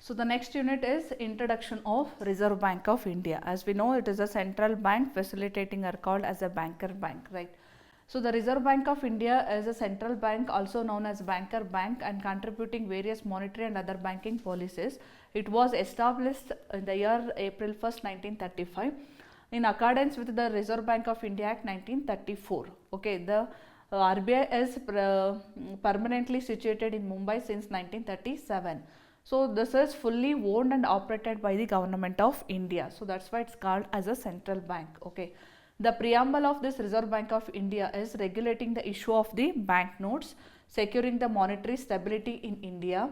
So the next unit is introduction of Reserve Bank of India. As we know, it is a central bank facilitating are called as a banker bank, right? So the Reserve Bank of India is a central bank also known as banker bank and contributing various monetary and other banking policies. It was established in the year April 1st, 1935 in accordance with the Reserve Bank of India Act 1934. Okay, the RBI is permanently situated in Mumbai since 1937. So this is fully owned and operated by the government of India. So that's why it's called as a central bank. Okay. The preamble of this Reserve Bank of India is regulating the issue of the banknotes, securing the monetary stability in India,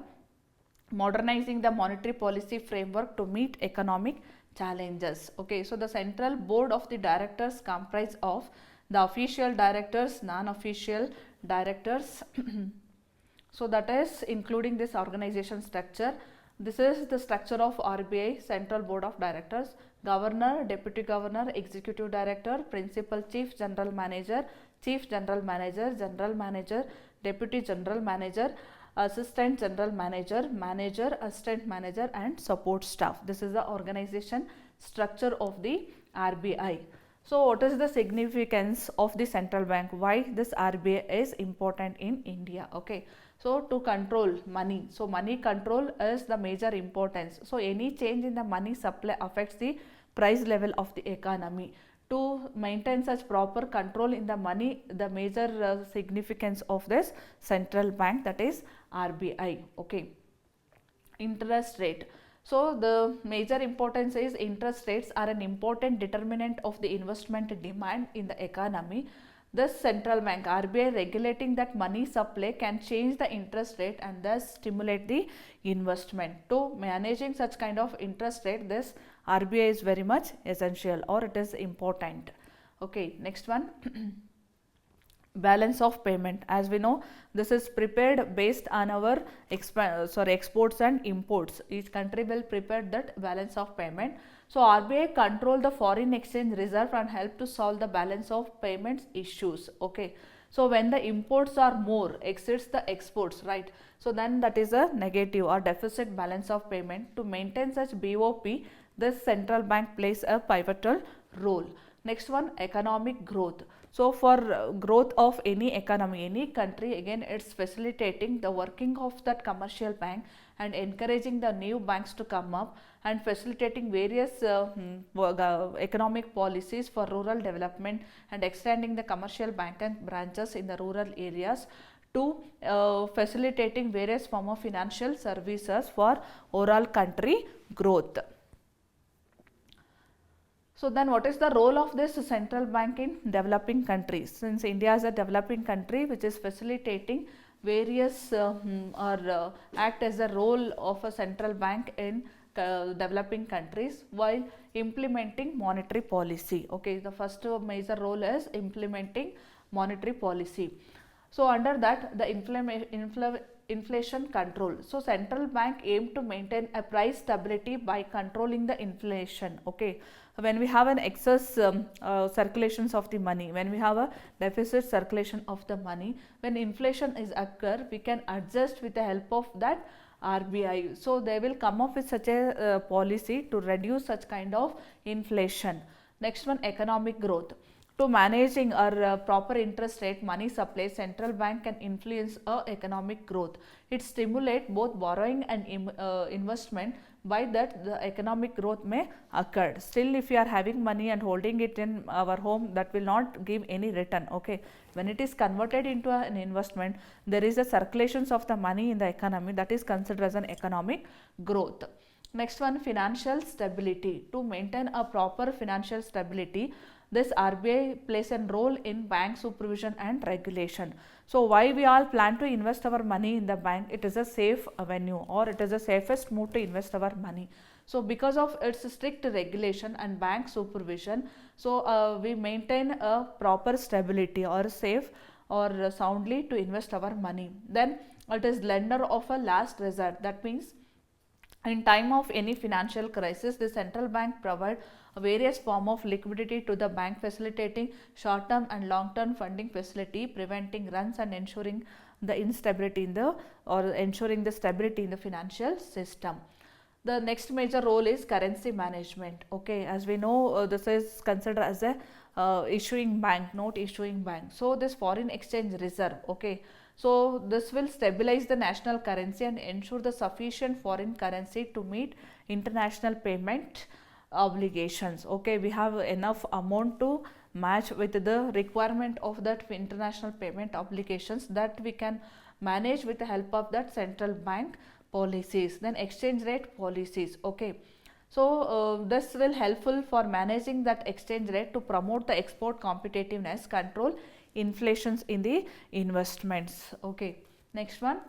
modernizing the monetary policy framework to meet economic challenges. Okay, so the central board of the directors comprise of the official directors, non-official directors. So that is including this organization structure. This is the structure of RBI Central Board of Directors: Governor, Deputy Governor, Executive Director, Principal Chief General Manager, Chief General Manager, General Manager, Deputy General Manager, Assistant General Manager, Manager, Assistant Manager and support staff. This is the organization structure of the RBI. So what is the significance of the central bank? Why this RBI is important in India? Okay. So to control money. So money control is the major importance. So any change in the money supply affects the price level of the economy. To maintain such proper control in the money, the major significance of this central bank, that is RBI. Okay. Interest rate. So the major importance is interest rates are an important determinant of the investment demand in the economy. This central bank RBI regulating that money supply can change the interest rate and thus stimulate the investment. To managing such kind of interest rate, this RBI is very much essential or it is important. Okay, next one. Balance of payment. As we know, this is prepared based on our exports and imports. Each country will prepare that balance of payment. So RBI control the foreign exchange reserve and help to solve the balance of payments issues. Okay. So when the imports are more, exceeds the exports, right? So then that is a negative or deficit balance of payment. To maintain such BOP, this central bank plays a pivotal role. Next one, economic growth. So for growth of any economy, any country, again it's facilitating the working of that commercial bank and encouraging the new banks to come up and facilitating various economic policies for rural development and extending the commercial bank and branches in the rural areas to facilitating various form of financial services for overall country growth. So then what is the role of this central bank in developing countries? Since India is a developing country which is facilitating various act as a role of a central bank in developing countries while implementing monetary policy. Okay, the first major role is implementing monetary policy. So under that, the inflation control. So central bank aim to maintain a price stability by controlling the inflation. Okay, when we have an excess circulations of the money, when we have a deficit circulation of the money, when inflation is occur, we can adjust with the help of that RBI. So they will come up with such a policy to reduce such kind of inflation. Next one, economic growth. To managing our proper interest rate money supply, central bank can influence economic growth. It stimulates both borrowing and investment. By that the economic growth may occur. Still, if you are having money and holding it in our home, that will not give any return. Okay, when it is converted into an investment, there is a circulations of the money in the economy, that is considered as an economic growth. Next one, financial stability. To maintain a proper financial stability, this RBI plays a role in bank supervision and regulation. So why we all plan to invest our money in the bank? It is a safe avenue or it is the safest move to invest our money. So because of its strict regulation and bank supervision, so we maintain a proper stability or safe or soundly to invest our money. Then it is lender of a last resort. That means in time of any financial crisis, the central bank provide various form of liquidity to the bank, facilitating short term and long term funding facility, preventing runs and ensuring the instability in the or ensuring the stability in the financial system. The next major role is currency management. Okay, as we know, this is considered as a issuing bank, note issuing bank. So this foreign exchange reserve, okay, so this will stabilize the national currency and ensure the sufficient foreign currency to meet international payment obligations. Okay, we have enough amount to match with the requirement of that international payment obligations that we can manage with the help of that central bank policies. Then exchange rate policies. Okay, so this will helpful for managing that exchange rate to promote the export competitiveness, control inflations in the investments. Okay, next one.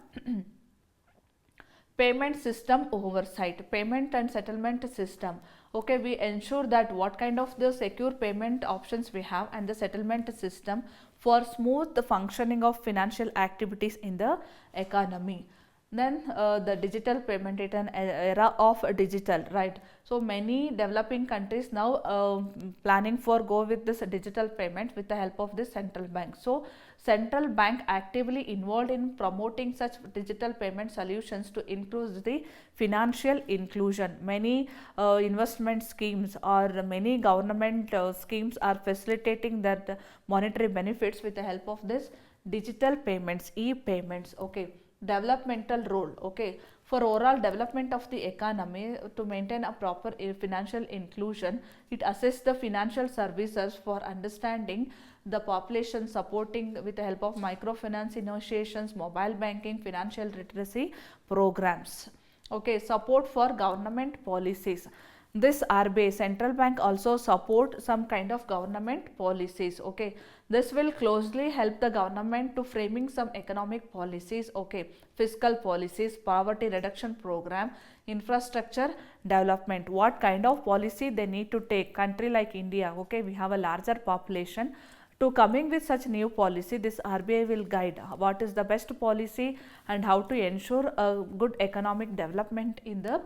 Payment system oversight, payment and settlement system. Okay, we ensure that what kind of the secure payment options we have and the settlement system for smooth functioning of financial activities in the economy. Then the digital payment, it an era of digital, right? So many developing countries now planning for go with this digital payment with the help of this central bank. So central bank actively involved in promoting such digital payment solutions to increase the financial inclusion. Many investment schemes or many government schemes are facilitating that monetary benefits with the help of this digital payments, e-payments. Okay, developmental role. Okay, for overall development of the economy, to maintain a proper financial inclusion, it assists the financial services for understanding the population, supporting with the help of microfinance initiations, mobile banking, financial literacy programs. Okay, support for government policies. This RBI central bank also support some kind of government policies. Okay, this will closely help the government to framing some economic policies. Okay, fiscal policies, poverty reduction program, infrastructure development, what kind of policy they need to take. Country like India, okay, we have a larger population. To coming with such new policy, this RBI will guide what is the best policy and how to ensure a good economic development in the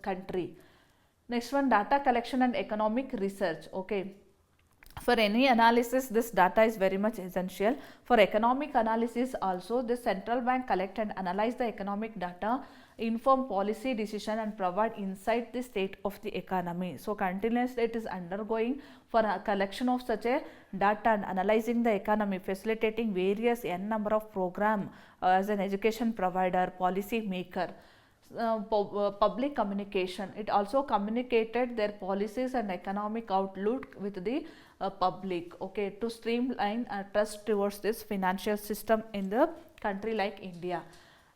country. Next one, data collection and economic research. Okay, for any analysis, this data is very much essential. For economic analysis also, the central bank collect and analyze the economic data, inform policy decision and provide insight the state of the economy. So continuously it is undergoing for a collection of such a data and analyzing the economy, facilitating various n number of program as an education provider, policy maker. Public communication, it also communicated their policies and economic outlook with the public. Okay, to streamline trust towards this financial system in the country like India.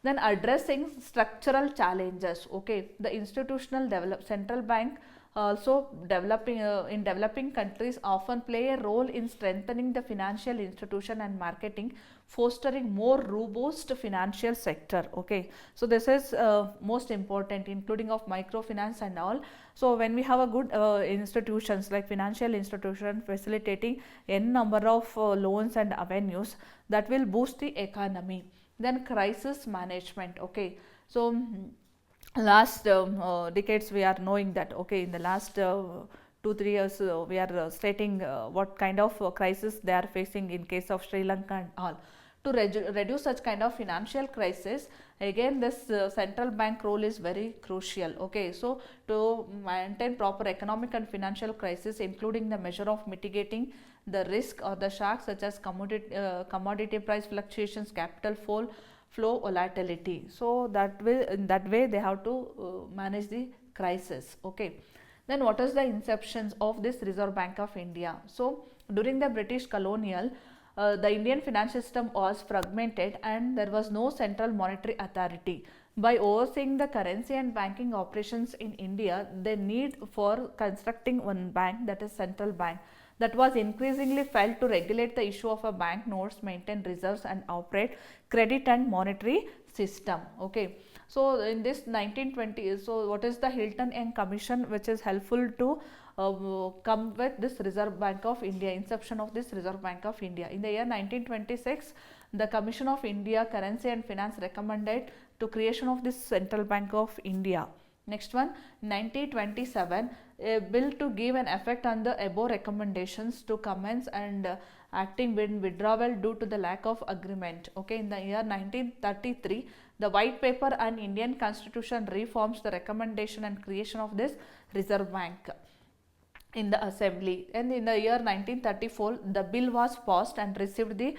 Then addressing structural challenges. Okay, the institutional central bank also developing in developing countries often play a role in strengthening the financial institution and marketing, fostering more robust financial sector. Okay, so this is most important, including of microfinance and all. So when we have a good institutions like financial institution facilitating n number of loans and avenues, that will boost the economy. Then crisis management. Okay, so last decades we are knowing that, okay, in the last 2-3 years we are stating what kind of crisis they are facing in case of Sri Lanka and all. To reduce such kind of financial crisis, again this central bank role is very crucial. Okay, so to maintain proper economic and financial crisis, including the measure of mitigating the risk or the shocks such as commodity price fluctuations, capital flow volatility. So that will, in that way they have to manage the crisis. Okay, then what is the inceptions of this Reserve Bank of India? So during the British colonial, the Indian financial system was fragmented and there was no central monetary authority. By overseeing the currency and banking operations in India, the need for constructing one bank, that is central bank, that was increasingly felt to regulate the issue of a bank notes, maintain reserves and operate credit and monetary system. Okay, so in this 1920s, so what is the Hilton and Commission which is helpful to come with this Reserve Bank of India, inception of this Reserve Bank of India. In the year 1926, the Commission of India Currency and Finance recommended to creation of this Central Bank of India. Next one, 1927, a bill to give an effect on the above recommendations to commence and acting when withdrawal due to the lack of agreement. Okay, in the year 1933, The white paper and Indian constitution reforms the recommendation and creation of this Reserve Bank in the assembly, and in the year 1934 the bill was passed and received the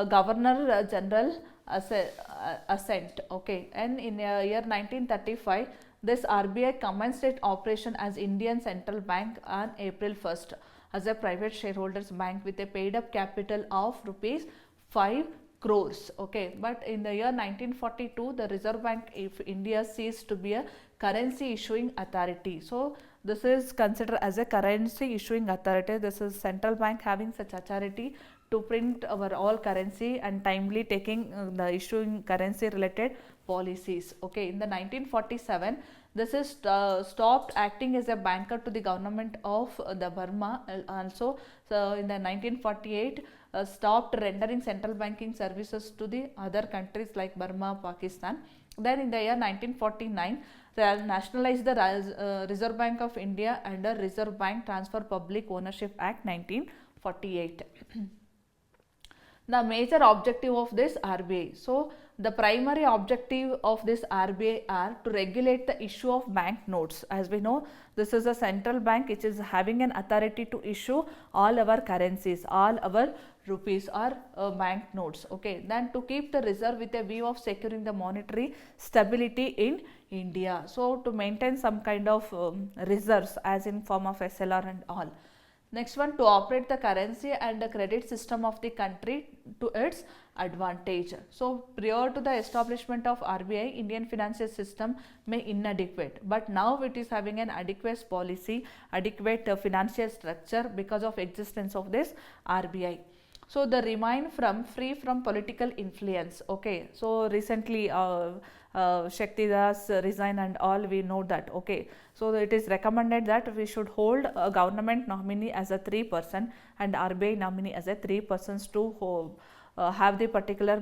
governor general assent. Okay, and in year 1935 this RBI commenced its operation as Indian Central Bank on April 1st as a private shareholders bank with a paid up capital of rupees 5 crores. Okay, but in the year 1942 the Reserve Bank of India ceased to be a currency issuing authority. So this is considered as a currency issuing authority. This is central bank having such authority to print our all currency and timely taking the issuing currency related policies. Okay, in the 1947 this is stopped acting as a banker to the government of the Burma. Also, so in the 1948 stopped rendering central banking services to the other countries like Burma, Pakistan. Then in the year 1949 they nationalized the Reserve Bank of India under Reserve Bank Transfer Public Ownership Act 1948. The major objective of this RBI. So the primary objective of this RBI are to regulate the issue of bank notes. As we know, this is a central bank which is having an authority to issue all our currencies, all our rupees or bank notes. Okay, then to keep the reserve with a view of securing the monetary stability in India. So to maintain some kind of reserves as in form of SLR and all. Next one, to operate the currency and the credit system of the country to its advantage. So prior to the establishment of RBI, Indian financial system may inadequate, but now it is having an adequate policy, adequate financial structure because of existence of this RBI. So the remain free from political influence. Okay, so recently Shakti Das resigned and all, we know that. Okay, so it is recommended that we should hold a government nominee as a 3% and RBI nominee as a 3% to have the particular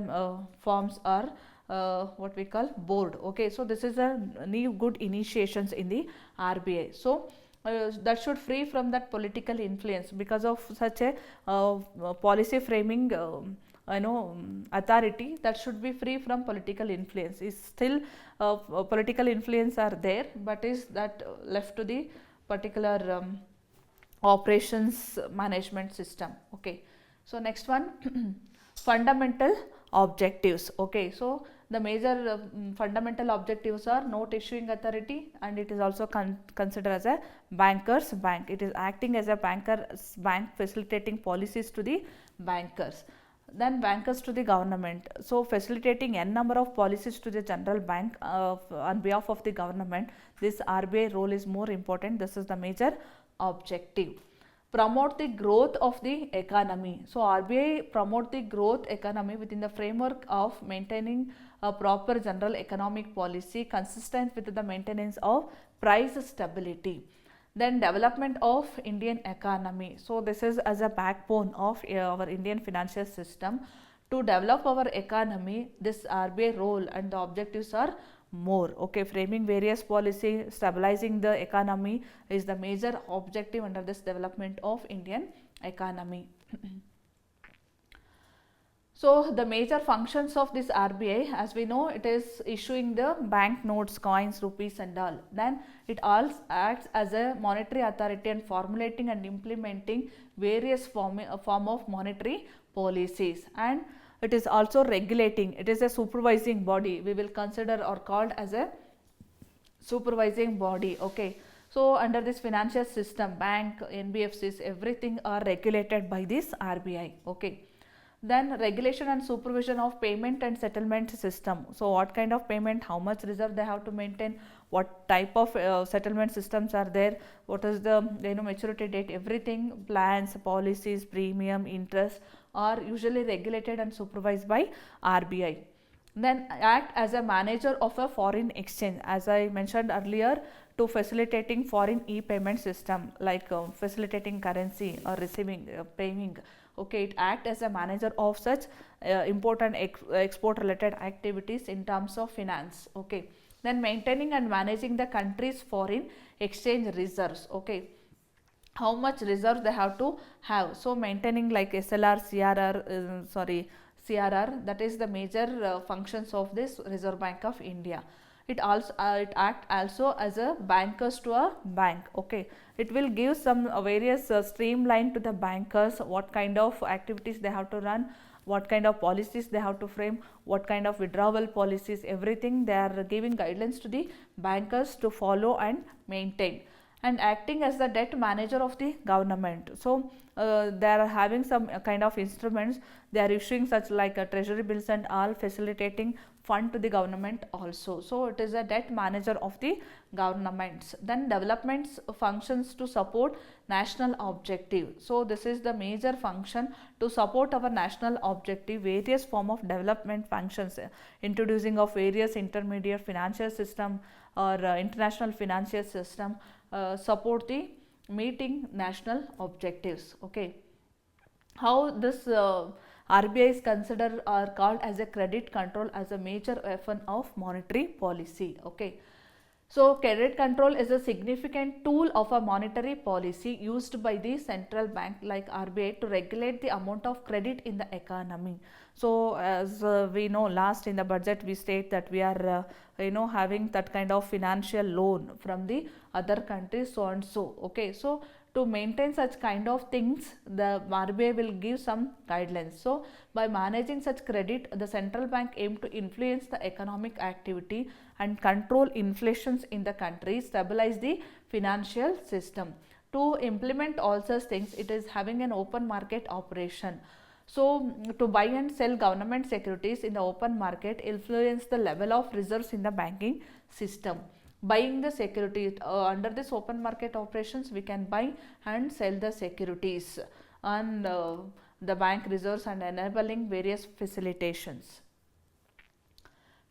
forms or what we call board. Okay, so this is a new good initiations in the RBI. So that should free from that political influence because of such a policy framing authority that should be free from political influence. Is still political influence are there, but is that left to the particular operations management system. Okay, so next one fundamental objectives. Okay, so the major fundamental objectives are note issuing authority, and it is also considered as a bankers bank. It is acting as a bankers bank, facilitating policies to the bankers. Then bankers to the government, so facilitating n number of policies to the general bank on behalf of the government. This RBI role is more important. This is the major objective. Promote the growth of the economy. So RBI promote the growth economy within the framework of maintaining a proper general economic policy consistent with the maintenance of price stability. Then development of Indian economy. So this is as a backbone of our Indian financial system. To develop our economy, this RBI role and the objectives are more. Okay, framing various policy, stabilizing the economy is the major objective under this development of Indian economy. So the major functions of this RBI, as we know, it is issuing the bank notes, coins, rupees and all. Then it also acts as a monetary authority and formulating and implementing various form of monetary policies, and it is also regulating. It is a supervising body. We will consider or called as a supervising body. Okay, so under this financial system, bank, NBFCs, everything are regulated by this RBI. Okay. Then regulation and supervision of payment and settlement system. So what kind of payment, how much reserve they have to maintain, what type of settlement systems are there, what is the maturity date, everything, plans, policies, premium, interest are usually regulated and supervised by RBI. Then act as a manager of a foreign exchange, as I mentioned earlier, to facilitating foreign e-payment system like facilitating currency or receiving, paying. Okay, it act as a manager of such important export related activities in terms of finance. Okay, then maintaining and managing the country's foreign exchange reserves. Okay, how much reserves they have to have. So maintaining like SLR, CRR, CRR, that is the major functions of this Reserve Bank of India. It also it act also as a bankers to a bank. Okay, it will give some various streamline to the bankers, what kind of activities they have to run, what kind of policies they have to frame, what kind of withdrawal policies, everything they are giving guidelines to the bankers to follow and maintain, and acting as the debt manager of the government. So they are having some kind of instruments, they are issuing such like treasury bills and all, facilitating fund to the government also. So it is a debt manager of the governments. Then developments functions to support national objective. So this is the major function to support our national objective, various form of development functions, introducing of various intermediate financial system or international financial system, support the meeting national objectives. Okay, how this RBI is considered or called as a credit control as a major weapon of monetary policy. Okay, so credit control is a significant tool of a monetary policy used by the central bank like RBI to regulate the amount of credit in the economy. So as we know, last in the budget we state that we are having that kind of financial loan from the other countries, so and so. Okay, so to maintain such kind of things, the RBI will give some guidelines. So by managing such credit, the central bank aim to influence the economic activity and control inflations in the country, stabilize the financial system. To implement all such things, it is having an open market operation. So to buy and sell government securities in the open market, influence the level of reserves in the banking system. Buying the securities under this open market operations, we can buy and sell the securities and the bank reserves and enabling various facilitations.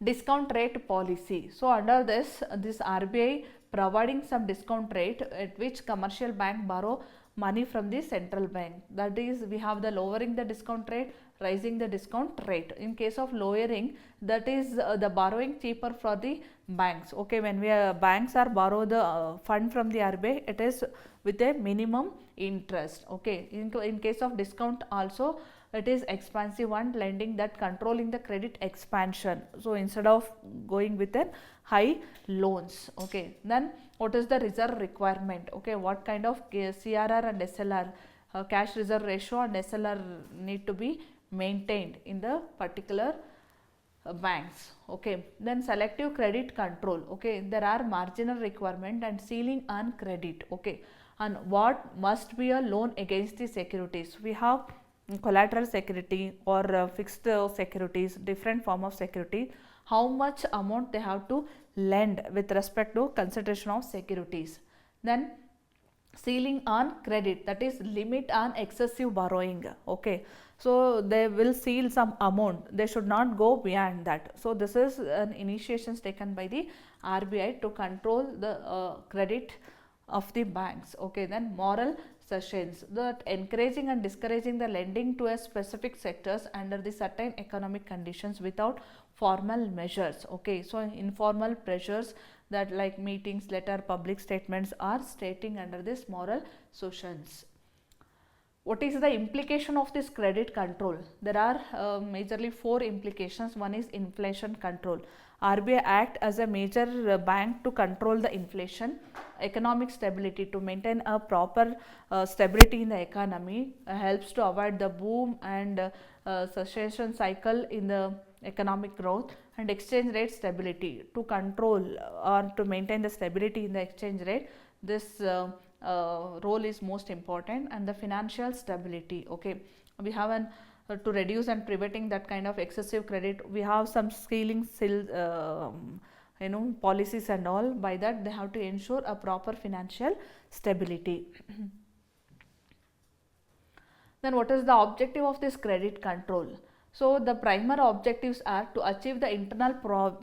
Discount rate policy. So under this RBI providing some discount rate at which commercial bank borrow money from the central bank. That is, we have the lowering the discount rate, raising the discount rate. In case of lowering, that is the borrowing cheaper for the banks. Okay, when we banks are borrow the fund from the RBI, it is with a minimum interest. Okay, in case of discount also, it is expansive one, lending that controlling the credit expansion. So instead of going with a high loans. Okay, then what is the reserve requirement? Okay, what kind of CRR and SLR, cash reserve ratio and SLR need to be maintained in the particular banks. Okay, then selective credit control. Okay, there are marginal requirement and ceiling on credit. Okay, and what must be a loan against the securities? We have collateral security or fixed securities, different form of security, how much amount they have to lend with respect to consideration of securities. Then ceiling on credit, that is limit on excessive borrowing. Okay, so they will seal some amount, they should not go beyond that. So this is an initiations taken by the RBI to control the credit of the banks. Okay, then moral sessions, that encouraging and discouraging the lending to a specific sectors under the certain economic conditions without formal measures. Okay, so informal pressures, that like meetings, letter, public statements are stating under this moral sessions. What is the implication of this credit control? There are majorly 4 implications. One is inflation control. RBI act as a major bank to control the inflation. Economic stability, to maintain a proper stability in the economy, helps to avoid the boom and cessation cycle in the economic growth. And exchange rate stability, to control or to maintain the stability in the exchange rate. This role is most important. And the financial stability. Okay, we have an to reduce and preventing that kind of excessive credit, we have some scaling policies and all. By that they have to ensure a proper financial stability. Then what is the objective of this credit control? So the primary objectives are to achieve the internal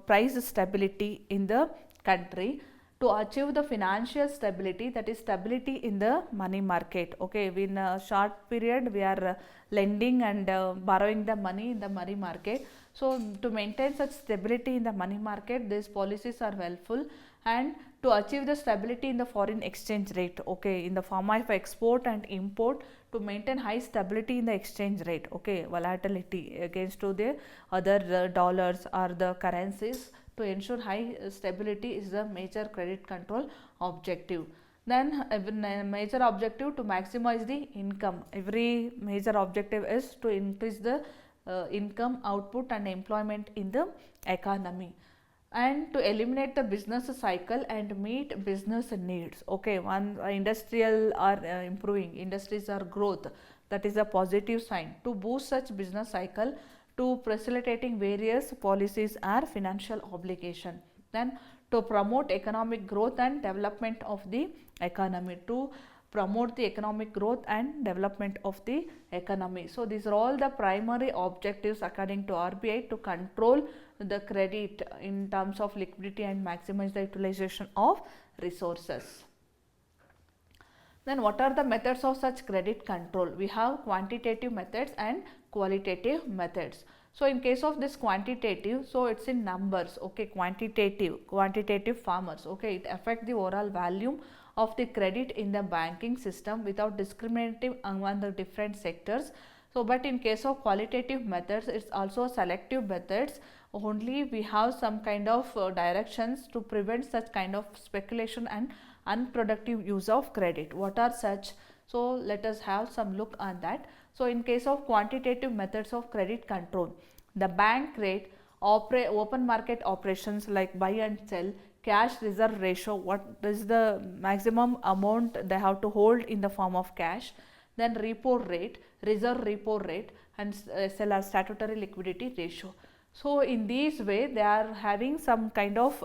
price stability in the country, to achieve the financial stability, that is stability in the money market. Okay, in a short period we are lending and borrowing the money in the money market. So to maintain such stability in the money market, these policies are helpful. and to achieve the stability in the foreign exchange rate, okay, in the form of export and import, to maintain high stability in the exchange rate, okay, volatility against to the other dollars or the currencies, to ensure high stability is the major credit control objective. Then a major objective to maximize the income. Every major objective is to increase the income, output and employment in the economy, and to eliminate the business cycle and meet business needs. Okay, one industrial are improving, industries are growth, that is a positive sign. To boost such business cycle, to facilitating various policies are financial obligation. Then to promote economic growth and development of the economy, to promote the economic growth and development of the economy. So these are all the primary objectives according to RBI to control the credit in terms of liquidity and maximize the utilization of resources. Then what are the methods of such credit control? We have quantitative methods and qualitative methods. So in case of this quantitative, so it's in numbers, okay, quantitative farmers, okay, it affects the overall volume of the credit in the banking system without discriminating among the different sectors. So but in case of qualitative methods, it's also selective methods, only we have some kind of directions to prevent such kind of speculation and unproductive use of credit. What are such? So let us have some look on that. So in case of quantitative methods of credit control, the bank rate, open market operations like buy and sell, cash reserve ratio, what is the maximum amount they have to hold in the form of cash, then repo rate, reserve repo rate, and SLR, statutory liquidity ratio. So in this way they are having some kind of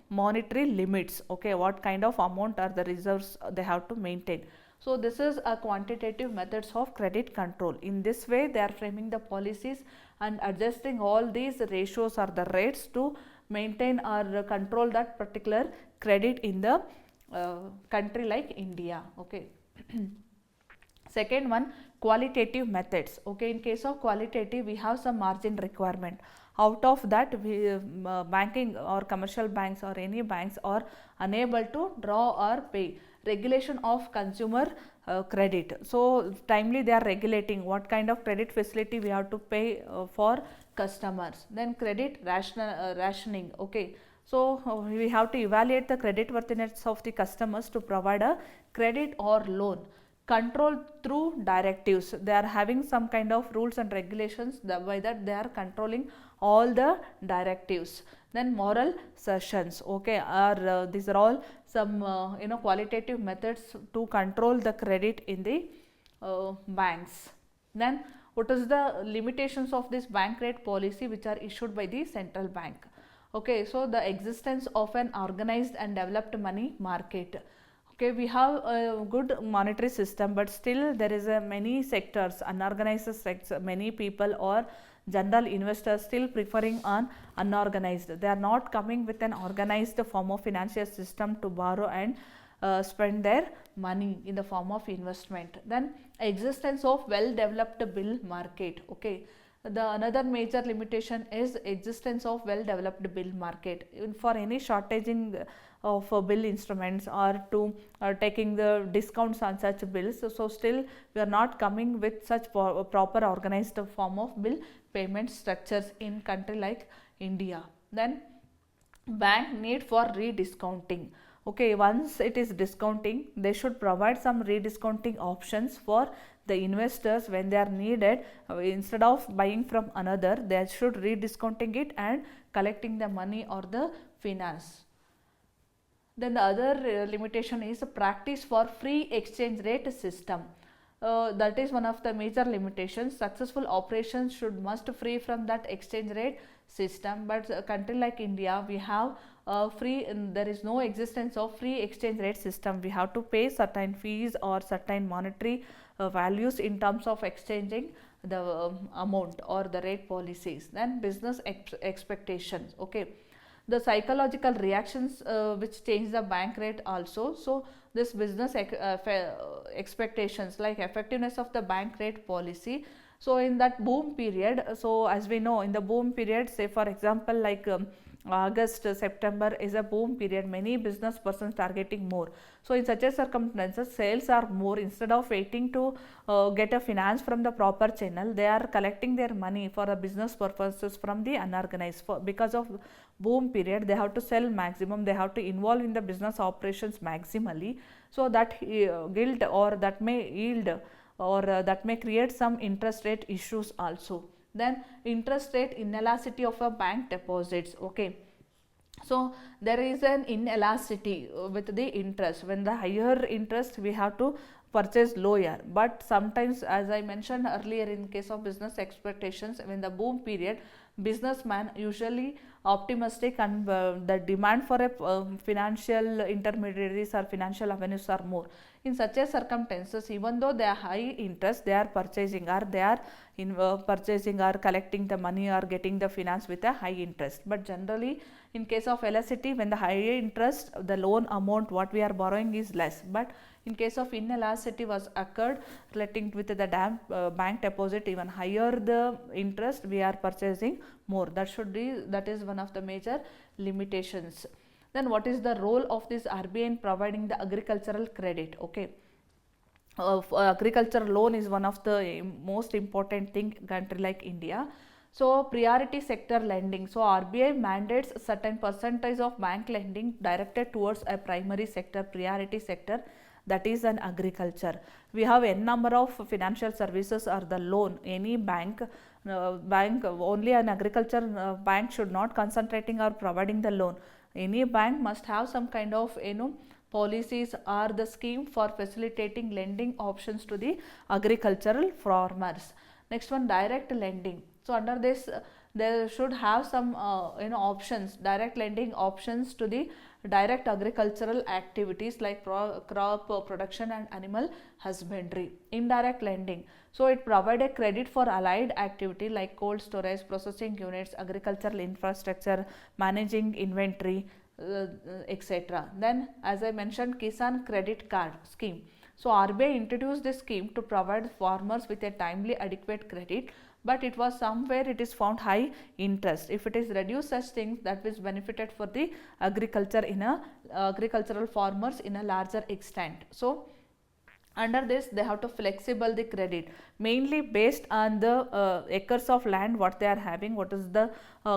monetary limits, okay, what kind of amount are the reserves they have to maintain. So this is a quantitative methods of credit control. In this way they are framing the policies and adjusting all these ratios or the rates to maintain or control that particular credit in the country like India, okay. Second one, qualitative methods, okay. In case of qualitative, we have some margin requirement. Out of that, we, banking or commercial banks or any banks are unable to draw or pay. Regulation of consumer credit, so timely they are regulating what kind of credit facility we have to pay for customers. Then credit rationing, okay. So we have to evaluate the credit worthiness of the customers to provide a credit or loan. Control through directives, they are having some kind of rules and regulations, by that they are controlling all the directives. Then moral sessions, okay, are these are all some qualitative methods to control the credit in the banks. Then what is the limitations of this bank rate policy which are issued by the central bank? Okay, so the existence of an organized and developed money market. Okay, we have a good monetary system, but still there is a many sectors, unorganized sectors, many people or general investors still preferring on unorganized. They are not coming with an organized form of financial system to borrow and spend their money in the form of investment. Then existence of well developed bill market, okay. The another major limitation is existence of well developed bill market. For any shortaging of bill instruments or to taking the discounts on such bills, so still we are not coming with such proper organized form of bill payment structures in country like India. Then bank need for rediscounting, okay. Once it is discounting, they should provide some rediscounting options for the investors when they are needed. Instead of buying from another, they should rediscounting it and collecting the money or the finance. Then the other limitation is practice for free exchange rate system. That is one of the major limitations. Successful operations should must free from that exchange rate system, but a country like India, we have free, there is no existence of free exchange rate system. We have to pay certain fees or certain monetary values in terms of exchanging the amount or the rate policies. Then business expectations, okay. The psychological reactions which change the bank rate also. So this business expectations like effectiveness of the bank rate policy. So in that boom period, so as we know, in the boom period, say for example like August, September is a boom period. Many business persons targeting more. So in such a circumstances, sales are more. Instead of waiting to get a finance from the proper channel, they are collecting their money for a business purposes from the unorganized. Because of boom period, they have to sell maximum. They have to involve in the business operations maximally. So that guilt or that may yield or that may create some interest rate issues also. Then interest rate inelasticity of a bank deposits. Okay, so there is an inelasticity with the interest. When the higher interest, we have to purchase lower, but sometimes, as I mentioned earlier, in case of business expectations, when the boom period, businessman usually optimistic and the demand for a financial intermediaries or financial avenues are more. In such a circumstances, even though they are high interest, they are purchasing or they are in purchasing or collecting the money or getting the finance with a high interest. But generally, in case of elasticity, when the higher interest, the loan amount what we are borrowing is less. But in case of inelasticity was occurred relating with the bank deposit, even higher the interest, we are purchasing more. That is one of the major limitations. Then what is the role of this RBI in providing the agricultural credit? Okay, agricultural loan is one of the most important thing country like India. So priority sector lending. So RBI mandates certain percentage of bank lending directed towards a primary sector, priority sector, that is an agriculture. We have n number of financial services or the loan. Any bank only an agriculture bank should not concentrating or providing the loan. Any bank must have some kind of policies or the scheme for facilitating lending options to the agricultural farmers. Next one, direct lending. So under this, they should have some options, direct lending options to the direct agricultural activities like crop production and animal husbandry. Indirect lending, so it provide a credit for allied activity like cold storage, processing units, agricultural infrastructure, managing inventory, etc. Then, as I mentioned, Kisan Credit Card Scheme. So RBI introduced this scheme to provide farmers with a timely adequate credit, but it was somewhere it is found high interest. If it is reduced such things, that was benefited for the agriculture in a agricultural farmers in a larger extent. So under this, they have to flexible the credit mainly based on the acres of land what they are having, what is the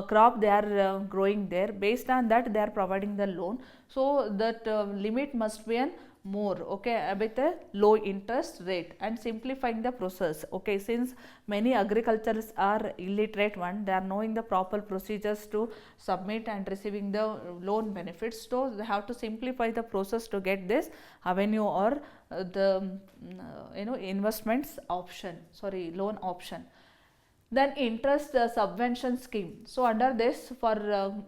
crop they are growing there. Based on that, they are providing the loan. So that limit must be an more, okay, with a low interest rate, and simplifying the process. Okay, since many agriculturists are illiterate one, they are knowing the proper procedures to submit and receiving the loan benefits, so they have to simplify the process to get this avenue or the investments option, sorry, loan option. Then interest subvention scheme. So under this, for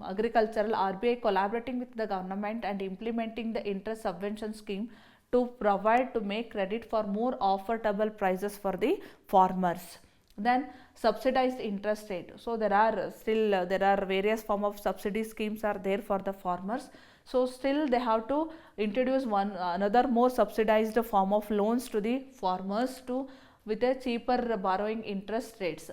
agricultural, RBI collaborating with the government and implementing the interest subvention scheme to provide to make credit for more affordable prices for the farmers. Then subsidized interest rate. So there are still there are various form of subsidy schemes are there for the farmers. So still they have to introduce another more subsidized form of loans to the farmers to with a cheaper borrowing interest rates.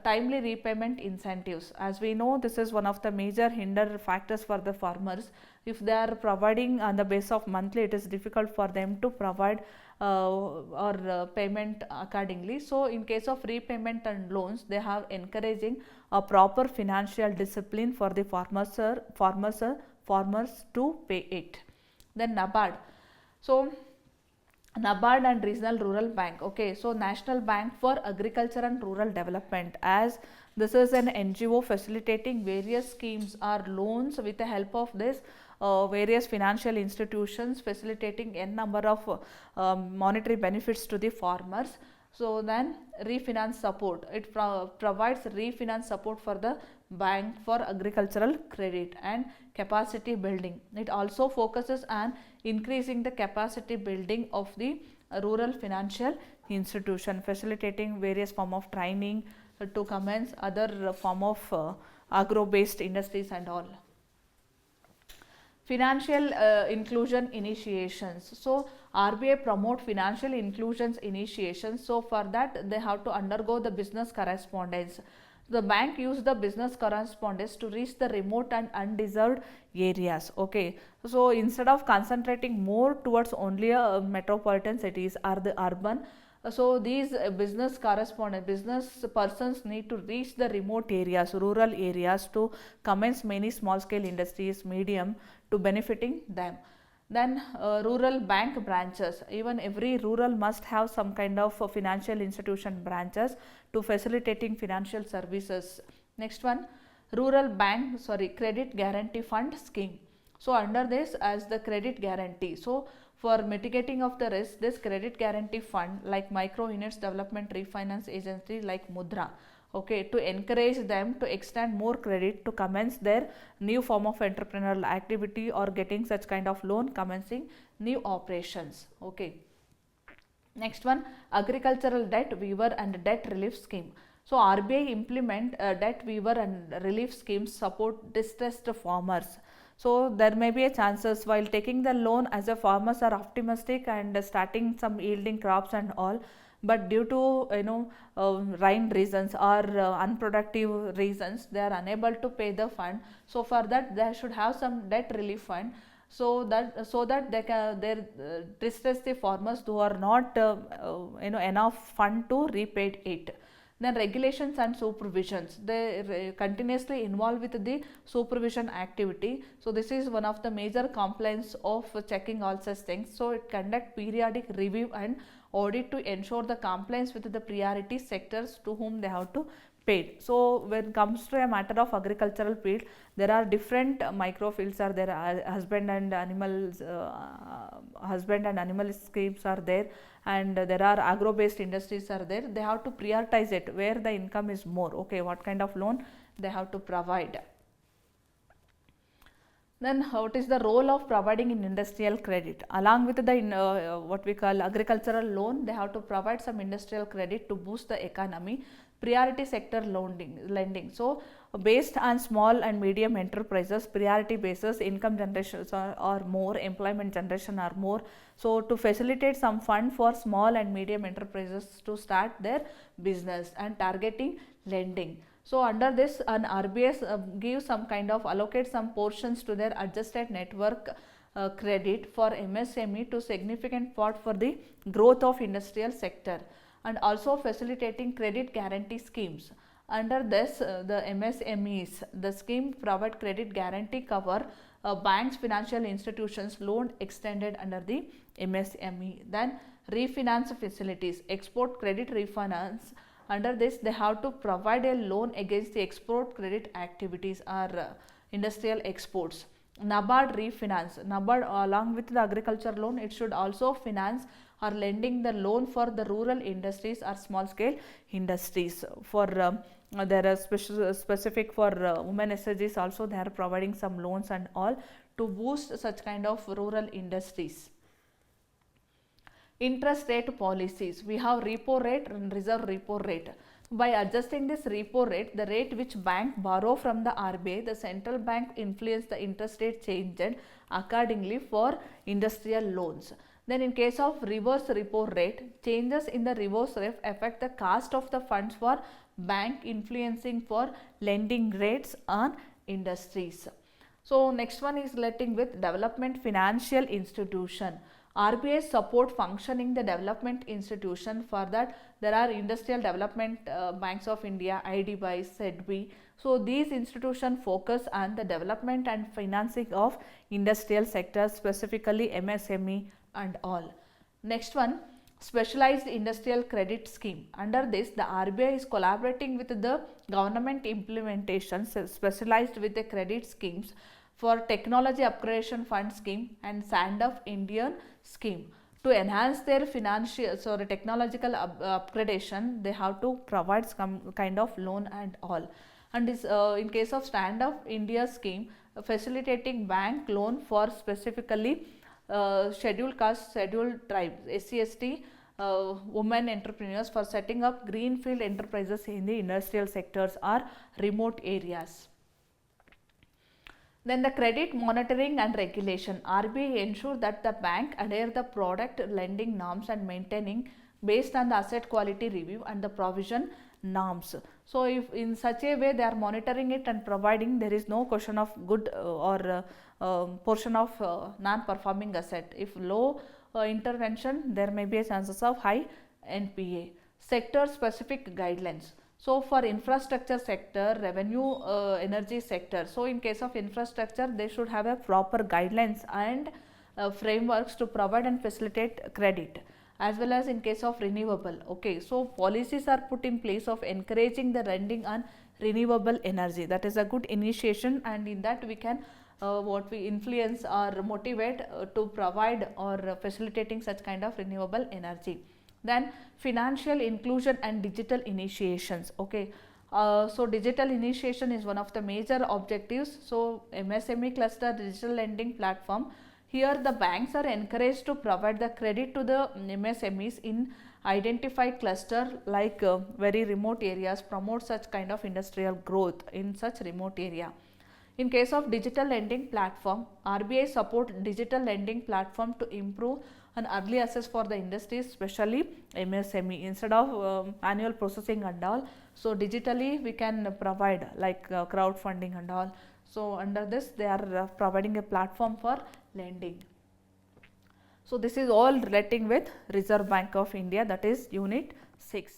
Timely repayment incentives. As we know, this is one of the major hinder factors for the farmers. If they are providing on the base of monthly, it is difficult for them to provide or payment accordingly. So in case of repayment and loans, they have encouraging a proper financial discipline for the farmers to pay it. Then NABARD. So NABARD and Regional Rural Bank. Okay, so National Bank for Agriculture and Rural Development, as this is an NGO facilitating various schemes or loans with the help of this various financial institutions, facilitating n number of monetary benefits to the farmers. So then refinance support, it provides refinance support for the bank for agricultural credit and capacity building. It also focuses on increasing the capacity building of the rural financial institution, facilitating various form of training to commence other form of agro based industries and all. Financial inclusion initiations. So RBI promote financial inclusions initiations. So for that, they have to undergo the business correspondence. The bank used the business correspondence to reach the remote and undeserved areas. Okay, so instead of concentrating more towards only metropolitan cities or the urban, so these business persons need to reach the remote areas, rural areas, to commence many small scale industries, medium, to benefiting them. Then rural bank branches, even every rural must have some kind of financial institution branches to facilitating financial services. Next one, credit guarantee fund scheme. So under this, as the credit guarantee, so for mitigating of the risk, this credit guarantee fund like micro units development refinance agency like Mudra, okay, to encourage them to extend more credit to commence their new form of entrepreneurial activity or getting such kind of loan, commencing new operations. Okay, next one, agricultural debt waiver and debt relief scheme. So RBI implement debt waiver and relief schemes support distressed farmers. So there may be a chances while taking the loan, as a farmers are optimistic and starting some yielding crops and all, but due to rain reasons or unproductive reasons, they are unable to pay the fund. So for that, they should have some debt relief fund, so that they can their distress the farmers who are not enough fund to repay it. Then regulations and supervisions, they continuously involve with the supervision activity. So this is one of the major compliance of checking all such things. So it conduct periodic review and audit to ensure the compliance with the priority sectors to whom they have to pay. So when it comes to a matter of agricultural field, there are different micro fields are there. Husband and animal schemes are there, and there are agro based industries are there. They have to prioritize it where the income is more. Okay, what kind of loan they have to provide. Then what is the role of providing in industrial credit? Along with the what we call agricultural loan, they have to provide some industrial credit to boost the economy. Priority sector lending. So based on small and medium enterprises, priority basis, income generations are more, employment generation are more. So to facilitate some fund for small and medium enterprises to start their business and targeting lending. So under this, an RBI gives some kind of allocate some portions to their adjusted network credit for MSME to significant part for the growth of industrial sector, and also facilitating credit guarantee schemes. Under this, the MSMEs, the scheme provide credit guarantee cover banks, financial institutions loan extended under the MSME. Then refinance facilities, export credit refinance. Under this, they have to provide a loan against the export credit activities or industrial exports. NABARD refinance. NABARD along with the agriculture loan, it should also finance or lending the loan for the rural industries or small scale industries. For there are specific for women SHGs also, they are providing some loans and all to boost such kind of rural industries. Interest rate policies, we have repo rate and reserve repo rate. By adjusting this repo rate, the rate which bank borrow from the RBI, the central bank influence the interest rate changed accordingly for industrial loans. Then in case of reverse repo rate, changes in the reverse rate affect the cost of the funds for bank, influencing for lending rates on industries. So next one is relating with development financial institution. RBI support functioning the development institution. For that, there are Industrial Development Banks of India, IDBI, SEDBI. So these institutions focus on the development and financing of industrial sectors, specifically MSME and all. Next one, specialized industrial credit scheme. Under this, the RBI is collaborating with the government implementations specialized with the credit schemes for technology upgradation fund scheme and Stand Up Indian scheme. To enhance their financial, so the technological upgradation, they have to provide some kind of loan and all. And this, in case of Stand Up India scheme, facilitating bank loan for specifically scheduled caste, scheduled tribes, SC/ST, women entrepreneurs for setting up greenfield enterprises in the industrial sectors or remote areas. Then the credit monitoring and regulation. RBI ensure that the bank adhere the product lending norms and maintaining based on the asset quality review and the provision norms. So if in such a way they are monitoring it and providing, there is no question of good or portion of non-performing asset. If low intervention, there may be a chances of high NPA. Sector specific guidelines. So for infrastructure sector, revenue, energy sector, so in case of infrastructure, they should have a proper guidelines and frameworks to provide and facilitate credit, as well as in case of renewable. Okay, so policies are put in place of encouraging the lending on renewable energy. That is a good initiation, and in that we can what we influence or motivate to provide or facilitating such kind of renewable energy. Then financial inclusion and digital initiations. Okay, so digital initiation is one of the major objectives. So MSME cluster digital lending platform, here the banks are encouraged to provide the credit to the MSMEs in identified cluster like very remote areas, promote such kind of industrial growth in such remote area. In case of digital lending platform, RBI support digital lending platform to improve an early access for the industries, especially MSME, instead of annual processing and all. So digitally we can provide like crowdfunding and all. So under this they are providing a platform for lending. So this is all relating with Reserve Bank of India, that is unit 6.